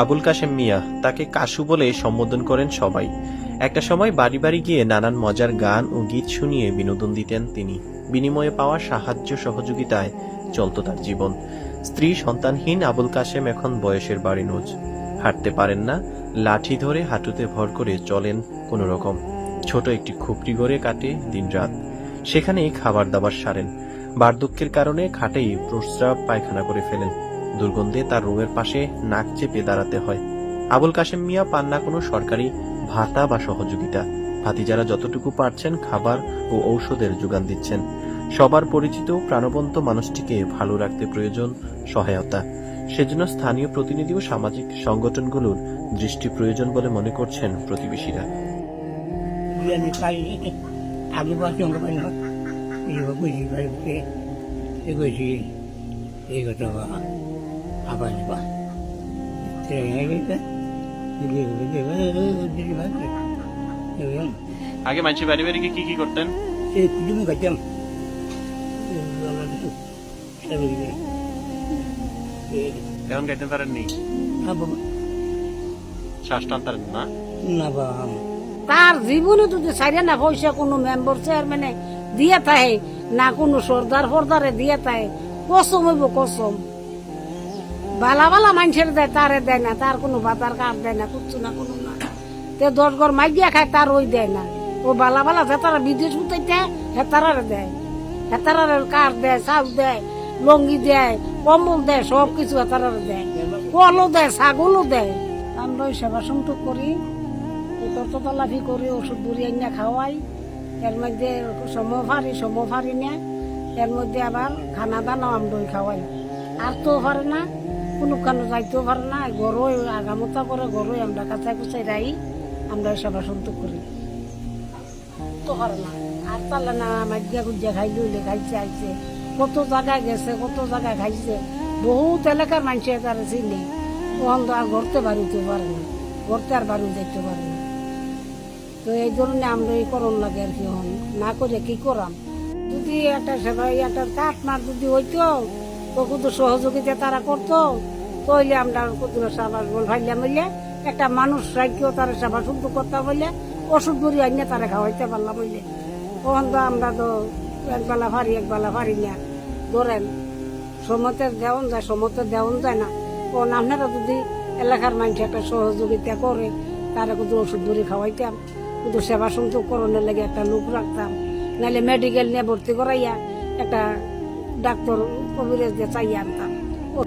আবুল কাশেম মিয়া, তাকে কাশু বলে সম্বোধন করেন সবাই। একটা সময় বাড়ি বাড়ি গিয়ে নানান মজার গান ও গীত শুনিয়ে বিনোদন দিতেন তিনি। বিনিময়ে পাওয়া সাহায্য সহযোগিতায় চলত তার জীবন। স্ত্রী সন্তানহীন আবুল কাশেম এখন বয়সের বাড়ি নোজ। হাঁটতে পারেন না, লাঠি ধরে হাঁটুতে ভর করে চলেন কোনো রকম। ছোট একটি খুপড়ি গড়ে কাটে দিনরাত, সেখানেই খাবার দাবার সারেন। বার্ধক্যের কারণে খাটেই প্রস্রাব পায়খানা করে ফেলেন। দুর্গন্ধে তার রুমের পাশে নাক চেপে দাঁড়াতে হয়। আবুল কাশেম মিয়া পান না কোনো সরকারি ভাতা বা সহযোগিতা। ভাতিজারা যতটুকু পারছেন খাবার ও ঔষধের যোগান দিচ্ছেন। সবার পরিচিত প্রাণবন্ত মানুষটিকে ভালো রাখতে প্রয়োজন সহায়তা। সেজন্য স্থানীয় প্রতিনিধি ও সামাজিক সংগঠনগুলোর দৃষ্টি প্রয়োজন বলে মনে করছেন প্রতিবেশীরা। আগে মানুষ বাড়ি বাড়ি কি কি করতেন? এখন গাইতে পারেননি? শ্বাস টানতেন না? তার জীবনে যদি সাইরে না পয়সা কোনো মেম্বার চেয়ারম্যানে দিয়ে থাকে না, কোনো সর্দার ফর্দারে দিয়ে থাকে, কসম হইব কসম। বালা বালা মানুষের দেয়, তারে দেয় না। তার কোনো ভাতার কার্ড দেয় না, কিচ্ছু না, কোনো না। 10 ঘর মাইগিয়া খায়, তার ওই দেয় না। ও বালা বালা হেতারা বিদেশ উঠাইতে হেতারারে দেয়, হেতারারে কার্ড দেয়, চাউল দেয়, লঙ্গি দেয়, কম্বল দেয়, সব কিছু হেতারারে দেয়, কলও দেয়, ছাগলও দেয়। আমরা ওই সেবা সন্তোষ করি, তলাফি করি, ওষুধ বুড়ি আইনা খাওয়াই। এর মধ্যে সমফারি না, এর মধ্যে আবার খানা দানাও আমরা খাওয়াই। আর তো পারে না, কোনো কানো যাইতেও পারে না, গরুই আগামতা করে, গরুই আমরা কাঁচাই কুচাই রাই, আমরা সেবা সন্তোষ করি। তো পারে না, আর তাহলে না মাঝিয়া গুজিয়া খাই লইলে খাইছে আইছে, কত জায়গায় গেছে, কত জায়গায় খাইছে, বহুত এলাকার মানুষ তারা চিনি। তখন তো আর ঘরতে বাড়িতে পারে না, ঘরতে আর বাড়ি যাইতে পারে না। তো এই ধরনের আমরা এই করণ লাগে আর কি, হন না করে কি করাম। যদি একটা সেবা একটা কাঠ মার যদি হইতো, তো কত সহযোগিতা তারা করতো, তাইলে আমরা কত সাবাস বল ভাইলে মিলে একটা মানুষ রাখিও তারা সেবা শুদ্ধ করতে বললে ওষুধ বুড়ি আইনে তারা খাওয়াইতে পারলাম হইলে। তখন তো আমরা তো একবেলা ভারি না। ধরেন সমতে দেওয়ান যায়, সমতে দেওয়ান যায় না। তখন আপনারা যদি এলাকার মানুষ একটা সহযোগিতা করে, তারা কিন্তু ওষুধ বুড়ি খাওয়াইতাম, কিন্তু সেবা সন্তোষ করণের লাগে একটা লোক রাখতাম, নাহলে মেডিকেল নিয়ে ভর্তি করাইয়া একটা ডাক্তার কবিরাজ দিয়ে চাইয়া আনতাম।